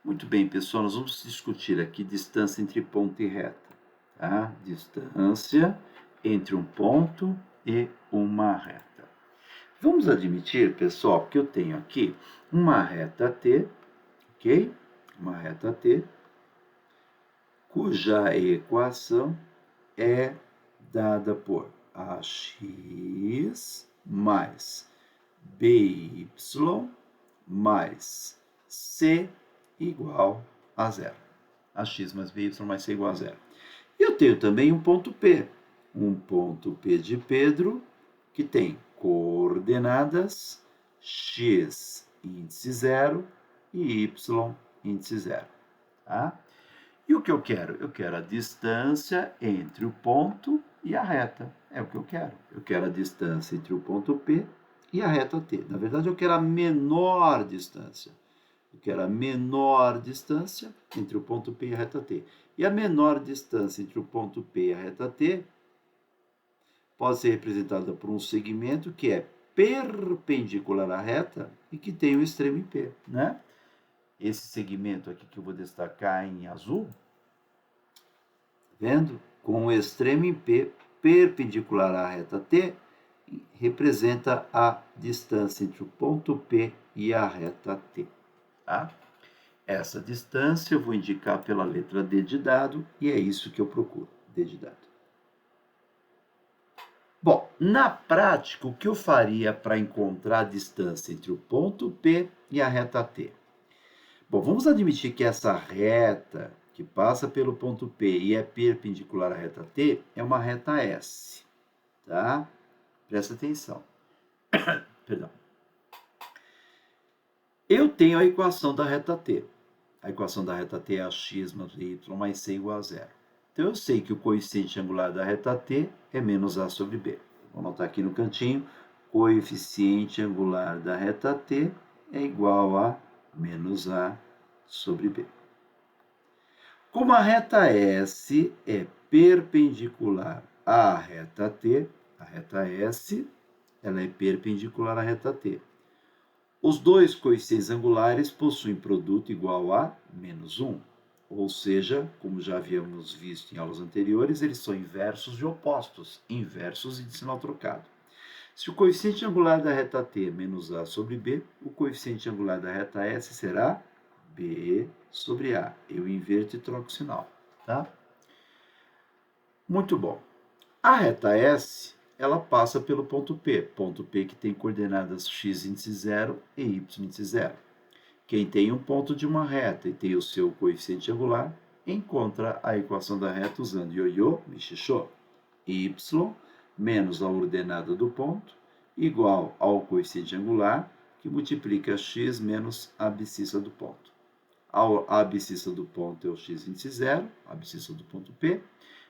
Muito bem, pessoal, nós vamos discutir aqui distância entre ponto e reta, tá? Distância entre um ponto e uma reta. Vamos admitir, pessoal, que eu tenho aqui uma reta T, ok? Uma reta T, cuja equação é dada por ax mais by mais c igual a zero. Ax mais by mais c igual a zero. E eu tenho também um ponto P. Um ponto P de Pedro, que tem coordenadas x índice zero e y índice zero. Tá? E o que eu quero? Eu quero a distância entre o ponto e a reta. É o que eu quero. Eu quero a distância entre o ponto P e a reta T. Na verdade, eu quero a menor distância. Eu quero a menor distância entre o ponto P e a reta T. E a menor distância entre o ponto P e a reta T pode ser representada por um segmento que é perpendicular à reta e que tem o extremo em P, né? Esse segmento aqui que eu vou destacar em azul, vendo? Com o extremo em P perpendicular à reta T, representa a distância entre o ponto P e a reta T. Tá? Essa distância eu vou indicar pela letra D de dado, e é isso que eu procuro, D de dado. Bom, na prática, o que eu faria para encontrar a distância entre o ponto P e a reta T? Bom, vamos admitir que essa reta que passa pelo ponto P e é perpendicular à reta T é uma reta S, tá? Presta atenção. Perdão. Eu tenho a equação da reta T. A equação da reta T é ax mais y mais c igual a zero. Então, eu sei que o coeficiente angular da reta T é menos a sobre b. Vou anotar aqui no cantinho, coeficiente angular da reta T é igual a menos a sobre b. Como a reta S é perpendicular à reta T, a reta S ela é perpendicular à reta T. Os dois coeficientes angulares possuem produto igual a menos 1. Ou seja, como já havíamos visto em aulas anteriores, eles são inversos e opostos, inversos e de sinal trocado. Se o coeficiente angular da reta T é menos A sobre B, o coeficiente angular da reta S será B sobre A. Eu inverto e troco o sinal. Tá? Muito bom. A reta S, ela passa pelo ponto P que tem coordenadas x índice 0 e y índice 0. Quem tem um ponto de uma reta e tem o seu coeficiente angular, encontra a equação da reta usando ioiô, michichô, y menos a ordenada do ponto, igual ao coeficiente angular, que multiplica x menos a abscissa do ponto. A abscissa do ponto é o x índice 0, a abscissa do ponto P,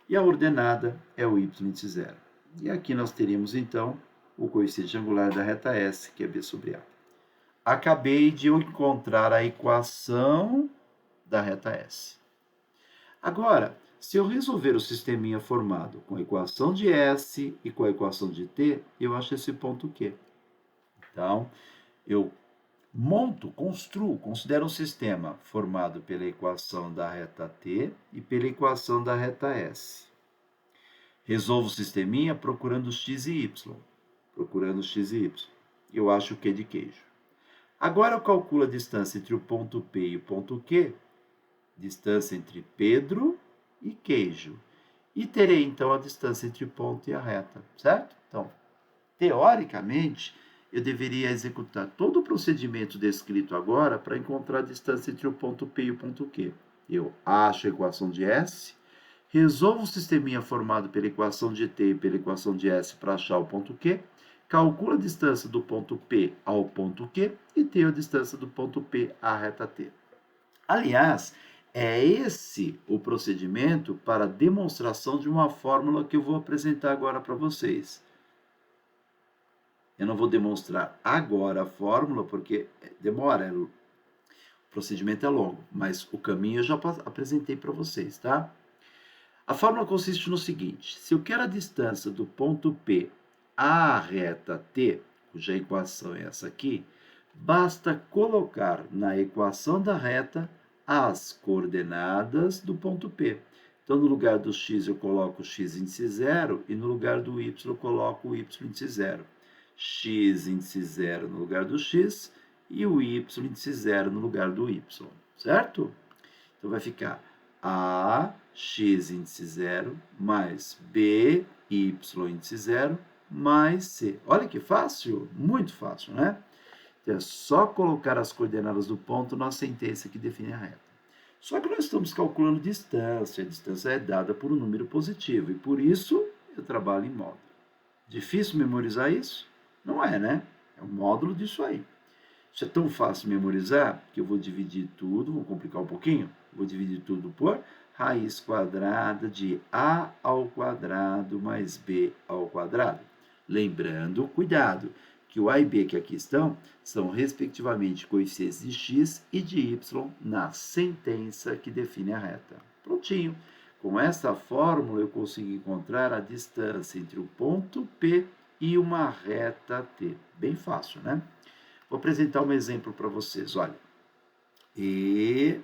e a ordenada é o y índice 0. E aqui nós teríamos, então, o coeficiente angular da reta S, que é B sobre A. Acabei de encontrar a equação da reta S. Agora, se eu resolver o sisteminha formado com a equação de S e com a equação de T, eu acho esse ponto Q. Então, eu construo, considero um sistema formado pela equação da reta T e pela equação da reta S. Resolvo o sisteminha procurando x e y. Procurando x e y. Eu acho o Q de queijo. Agora eu calculo a distância entre o ponto P e o ponto Q, distância entre Pedro e queijo. E terei, então, a distância entre o ponto e a reta, certo? Então, teoricamente, eu deveria executar todo o procedimento descrito agora para encontrar a distância entre o ponto P e o ponto Q. Eu acho a equação de S, resolvo o sisteminha formado pela equação de T e pela equação de S para achar o ponto Q, calculo a distância do ponto P ao ponto Q e tenho a distância do ponto P à reta T. Aliás, é esse o procedimento para a demonstração de uma fórmula que eu vou apresentar agora para vocês. Eu não vou demonstrar agora a fórmula, porque demora, o procedimento é longo, mas o caminho eu já apresentei para vocês, tá? A fórmula consiste no seguinte: se eu quero a distância do ponto P à reta T, cuja equação é essa aqui, basta colocar na equação da reta as coordenadas do ponto P. Então, no lugar do x eu coloco o x índice 0 e no lugar do y eu coloco o y índice 0. X índice 0 no lugar do x e o y índice 0 no lugar do y, certo? Então, vai ficar A, x índice 0, mais B, y índice 0, mais C. Olha que fácil, muito fácil, né? Então, é só colocar as coordenadas do ponto na sentença que define a reta. Só que nós estamos calculando distância, a distância é dada por um número positivo, e por isso eu trabalho em módulo. Difícil memorizar isso? Não é, né? É um módulo disso aí. Isso é tão fácil memorizar que eu vou dividir tudo, vou complicar um pouquinho, vou dividir tudo por raiz quadrada de a ao quadrado mais b ao quadrado. Lembrando, cuidado, que o a e b que aqui estão são respectivamente coeficientes de x e de y na sentença que define a reta. Prontinho. Com essa fórmula eu consigo encontrar a distância entre o ponto P e uma reta T. Bem fácil, né? Vou apresentar um exemplo para vocês, olha. Exemplo.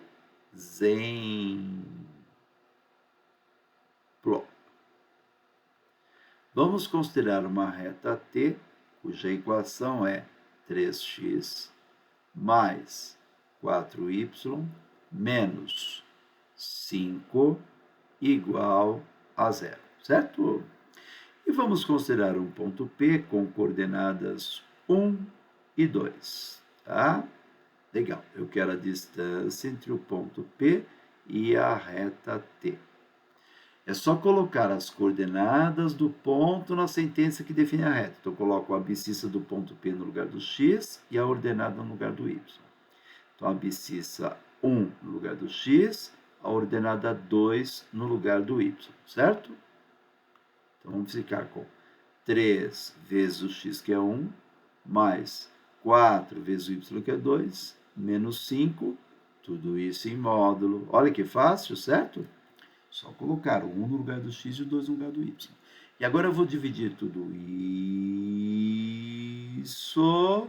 Vamos considerar uma reta T, cuja equação é 3x mais 4y menos 5 igual a zero, certo? E vamos considerar um ponto P com coordenadas 1 e 2, tá? Legal, eu quero a distância entre o ponto P e a reta T. É só colocar as coordenadas do ponto na sentença que define a reta. Então, eu coloco a abscissa do ponto P no lugar do x e a ordenada no lugar do y. Então, a abscissa 1 no lugar do x, a ordenada 2 no lugar do y, certo? Então, vamos ficar com 3 vezes o x, que é 1, mais 4 vezes o y, que é 2, menos 5, tudo isso em módulo. Olha que fácil, certo? Só colocar o 1 no lugar do x e o 2 no lugar do y. E agora eu vou dividir tudo isso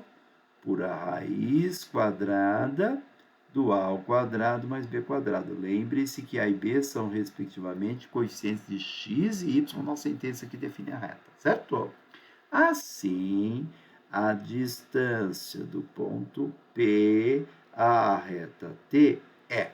por a raiz quadrada do a ao quadrado mais b quadrado. Lembre-se que a e b são, respectivamente, coeficientes de x e y na sentença que define a reta, certo? Assim, a distância do ponto P à reta T é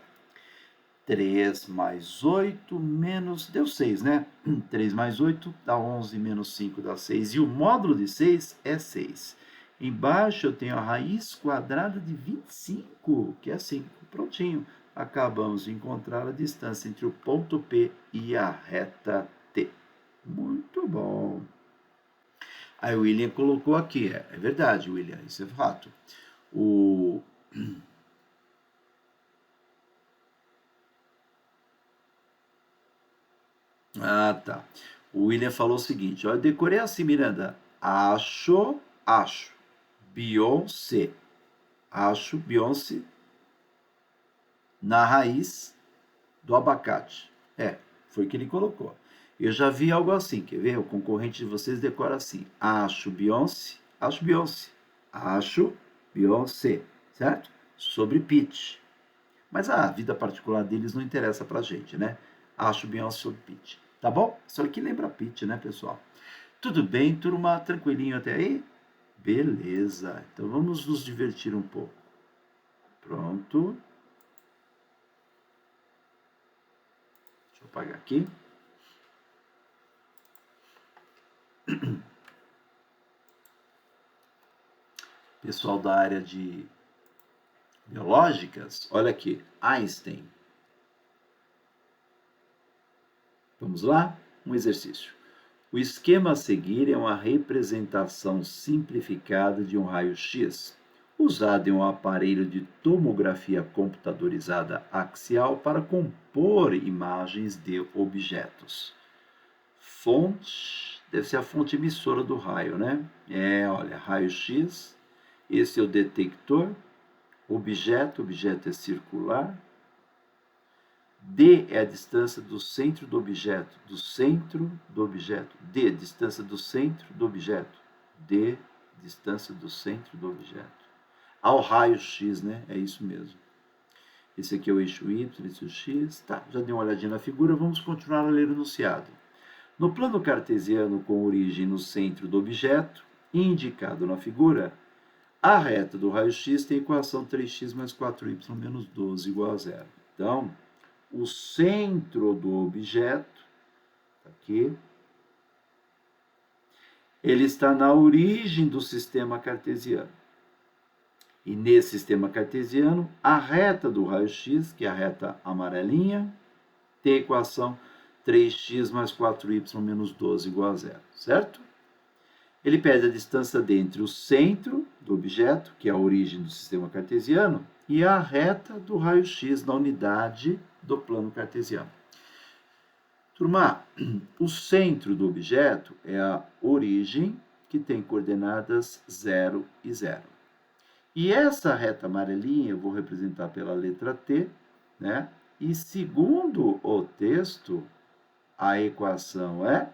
3 mais 8 menos... Deu 6, né? 3 mais 8 dá 11, menos 5 dá 6. E o módulo de 6 é 6. Embaixo eu tenho a raiz quadrada de 25, que é 5. Prontinho. Acabamos de encontrar a distância entre o ponto P e a reta T. Muito bom. Aí o William colocou aqui. É verdade, William. Isso é fato. Ah, tá. O William falou o seguinte, ó, eu decorei assim, Miranda. Acho Beyoncé. Acho Beyoncé na raiz do abacate. Foi o que ele colocou. Eu já vi algo assim, quer ver? O concorrente de vocês decora assim. Acho Beyoncé, acho Beyoncé, certo? Sobre Pitch. Mas a vida particular deles não interessa pra gente, né? Acho Beyoncé sobre Pitch. Tá bom? Isso aqui lembra Pitch, né, pessoal? Tudo bem, turma? Tranquilinho até aí? Beleza. Então vamos nos divertir um pouco. Pronto. Deixa eu apagar aqui. Pessoal da área de biológicas, olha aqui, Einstein. Vamos lá? Um exercício. O esquema a seguir é uma representação simplificada de um raio-x, usado em um aparelho de tomografia computadorizada axial para compor imagens de objetos. Fonte, deve ser a fonte emissora do raio, né? Olha, raio-x, esse é o detector, objeto é circular, D é a distância do centro do objeto, D, distância do centro do objeto, D, distância do centro do objeto. Ao raio-x, né? É isso mesmo. Esse aqui é o eixo Y, esse é o X. Tá, já dei uma olhadinha na figura, vamos continuar a ler o enunciado. No plano cartesiano com origem no centro do objeto, indicado na figura, a reta do raio X tem a equação 3x mais 4y menos 12 igual a zero. Então, o centro do objeto, aqui, ele está na origem do sistema cartesiano. E nesse sistema cartesiano, a reta do raio-x, que é a reta amarelinha, tem a equação 3x mais 4y menos 12 igual a zero, certo? Ele pede a distância entre o centro do objeto, que é a origem do sistema cartesiano, e a reta do raio-x na unidade do plano cartesiano. Turma, o centro do objeto é a origem, que tem coordenadas 0 e 0. E essa reta amarelinha eu vou representar pela letra T, né? E segundo o texto, a equação é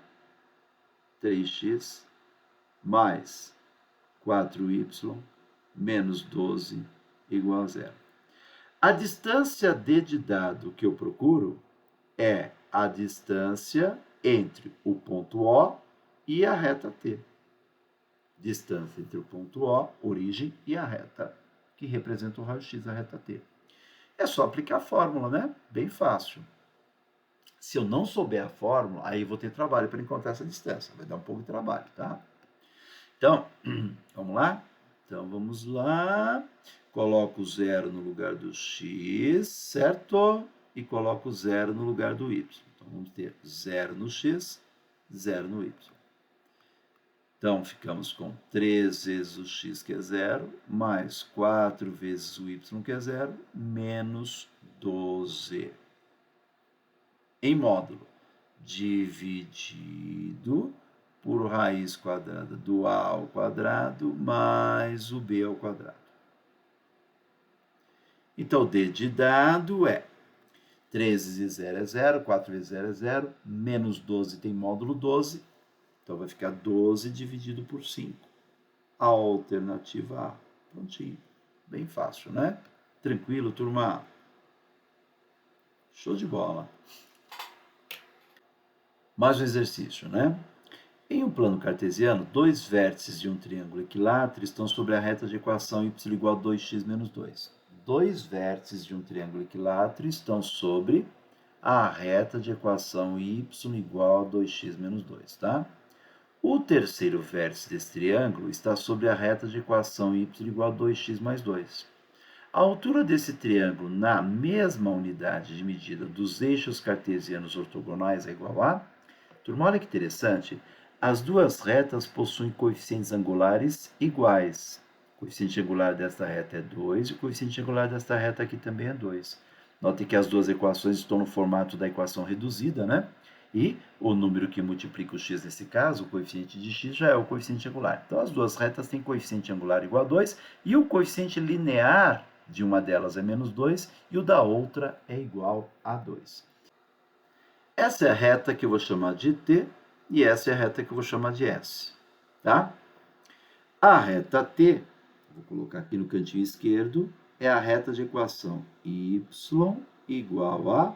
3x mais 4y menos 12 igual a zero. A distância D de dado que eu procuro é a distância entre o ponto O e a reta T. Distância entre o ponto O, origem, e a reta que representa o raio-x, a reta T. É só aplicar a fórmula, né? Bem fácil. Se eu não souber a fórmula, aí vou ter trabalho para encontrar essa distância. Vai dar um pouco de trabalho, tá? Então, vamos lá? Então, vamos lá. Coloco o zero no lugar do x, certo? E coloco o zero no lugar do y. Então, vamos ter 0 no x, 0 no y. Então, ficamos com 3 vezes o x, que é 0, mais 4 vezes o y, que é 0, menos 12. Em módulo, dividido por raiz quadrada do a ao quadrado mais o b ao quadrado. Então, d de dado é 3 vezes 0 é 0, 4 vezes 0 é 0, menos 12 tem módulo 12, então vai ficar 12 dividido por 5. A alternativa A. Prontinho. Bem fácil, né? Tranquilo, turma? Show de bola. Mais um exercício, né? Em um plano cartesiano, dois vértices de um triângulo equilátero estão sobre a reta de equação y igual a 2x menos 2. Dois vértices de um triângulo equilátero estão sobre a reta de equação y igual a 2x menos 2, tá? O terceiro vértice desse triângulo está sobre a reta de equação y igual a 2x mais 2. A altura desse triângulo na mesma unidade de medida dos eixos cartesianos ortogonais é igual a... Turma, olha que interessante. As duas retas possuem coeficientes angulares iguais. O coeficiente angular desta reta é 2 e o coeficiente angular desta reta aqui também é 2. Note que as duas equações estão no formato da equação reduzida, né? E o número que multiplica o x nesse caso, o coeficiente de x, já é o coeficiente angular. Então, as duas retas têm coeficiente angular igual a 2 e o coeficiente linear de uma delas é menos 2 e o da outra é igual a 2. Essa é a reta que eu vou chamar de t e essa é a reta que eu vou chamar de s, tá? A reta t, vou colocar aqui no cantinho esquerdo, é a reta de equação y igual a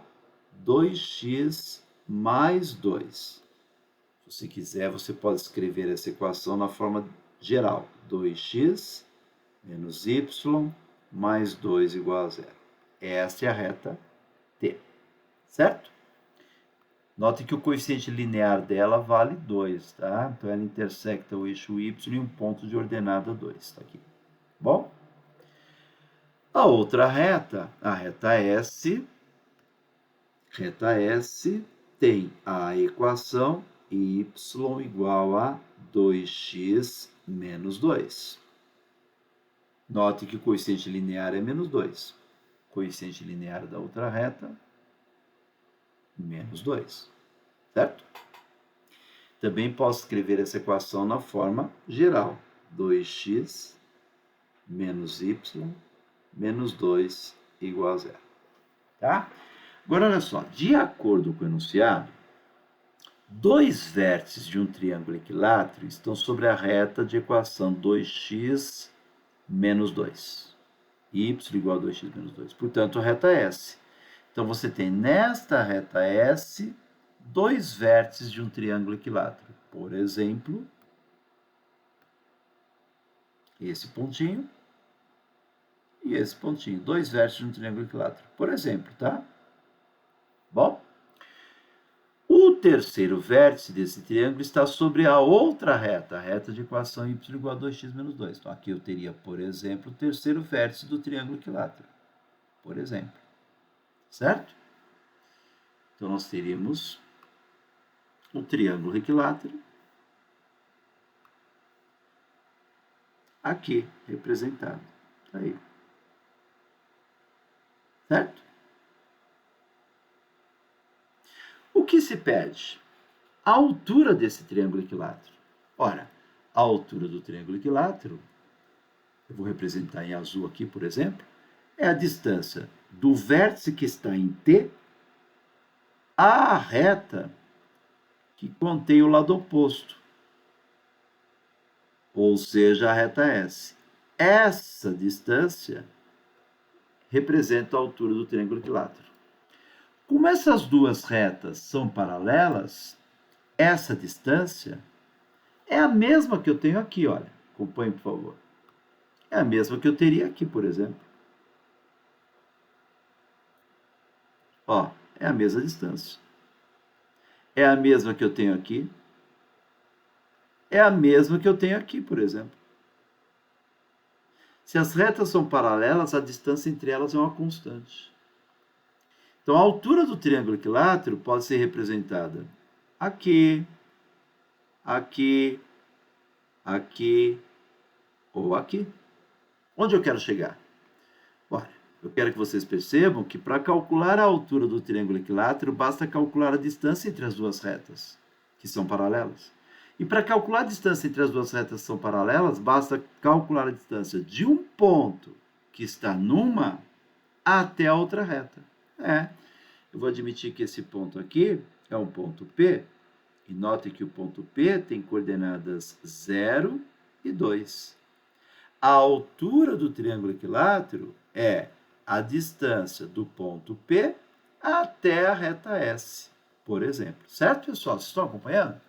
2x mais 2. Se você quiser, você pode escrever essa equação na forma geral. 2x menos y mais 2 igual a 0. Essa é a reta t, certo? Note que o coeficiente linear dela vale 2, tá? Então, ela intersecta o eixo y em um ponto de ordenada 2, tá aqui. Bom? A outra reta, a reta S, tem a equação y igual a 2x menos 2. Note que o coeficiente linear é menos 2. Coeficiente linear da outra reta, menos 2. Certo? Também posso escrever essa equação na forma geral. 2x menos y menos 2 igual a 0. Tá? Agora, olha só. De acordo com o enunciado, dois vértices de um triângulo equilátero estão sobre a reta de equação 2x menos 2. y igual a 2x menos 2. Portanto, a reta S. Então, você tem nesta reta S dois vértices de um triângulo equilátero. Por exemplo, esse pontinho e esse pontinho. Dois vértices de um triângulo equilátero. Por exemplo, tá? Bom, o terceiro vértice desse triângulo está sobre a outra reta, a reta de equação y igual a 2x menos 2. Então, aqui eu teria, por exemplo, o terceiro vértice do triângulo equilátero. Por exemplo. Certo? Então, nós teríamos o triângulo equilátero aqui representado. Aí. Certo? O que se pede? A altura desse triângulo equilátero. Ora, a altura do triângulo equilátero, eu vou representar em azul aqui, por exemplo, é a distância do vértice que está em T à reta que contém o lado oposto, ou seja, a reta S. Essa distância representa a altura do triângulo equilátero. Como essas duas retas são paralelas, essa distância é a mesma que eu tenho aqui, olha. Acompanhe, por favor. É a mesma que eu teria aqui, por exemplo. Ó, é a mesma distância. É a mesma que eu tenho aqui. É a mesma que eu tenho aqui, por exemplo. Se as retas são paralelas, a distância entre elas é uma constante. Então, a altura do triângulo equilátero pode ser representada aqui, aqui, aqui ou aqui. Onde eu quero chegar? Olha, eu quero que vocês percebam que para calcular a altura do triângulo equilátero, basta calcular a distância entre as duas retas, que são paralelas. E para calcular a distância entre as duas retas que são paralelas, basta calcular a distância de um ponto que está numa até a outra reta. Eu vou admitir que esse ponto aqui é um ponto P, e note que o ponto P tem coordenadas 0 e 2. A altura do triângulo equilátero é a distância do ponto P até a reta S, por exemplo. Certo, pessoal? Vocês estão acompanhando?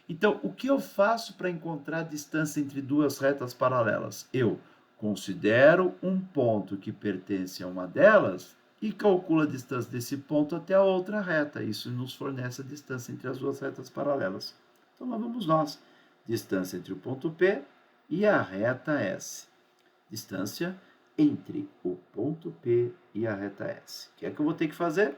Então, o que eu faço para encontrar a distância entre duas retas paralelas? Eu considero um ponto que pertence a uma delas e calculo a distância desse ponto até a outra reta. Isso nos fornece a distância entre as duas retas paralelas. Então, lá vamos nós. Distância entre o ponto P e a reta S. Distância entre o ponto P e a reta S. O que é que eu vou ter que fazer?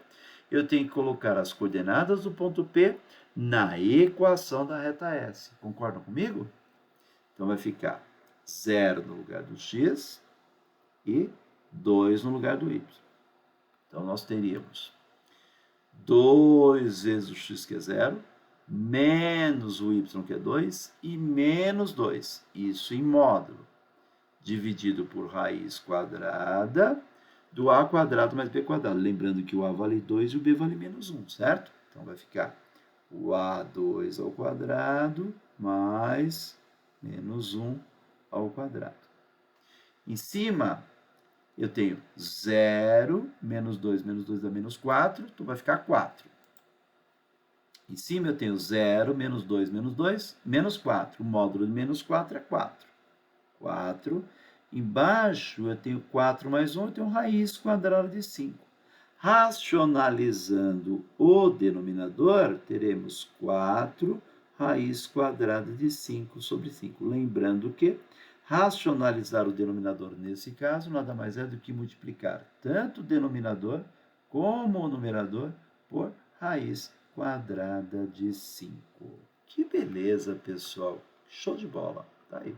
Eu tenho que colocar as coordenadas do ponto P na equação da reta S. Concordam comigo? Então, vai ficar 0 no lugar do x e 2 no lugar do y. Então, nós teríamos 2 vezes o x, que é 0, menos o y, que é 2, e menos 2. Isso em módulo. Dividido por raiz quadrada do a quadrado mais b quadrado. Lembrando que o a vale 2 e o b vale menos 1, certo? Então, vai ficar o a2 ao quadrado mais menos 1 ao quadrado. Em cima, eu tenho 0, menos 2 dá menos 4, então vai ficar 4. Em cima eu tenho 0, menos 2, menos 4. O módulo de menos 4 é 4. 4. Embaixo eu tenho 4 mais 1, eu tenho raiz quadrada de 5. Racionalizando o denominador, teremos 4 raiz quadrada de 5 sobre 5. Lembrando que racionalizar o denominador, nesse caso, nada mais é do que multiplicar tanto o denominador como o numerador por raiz quadrada de 5. Que beleza, pessoal! Show de bola! Tá aí.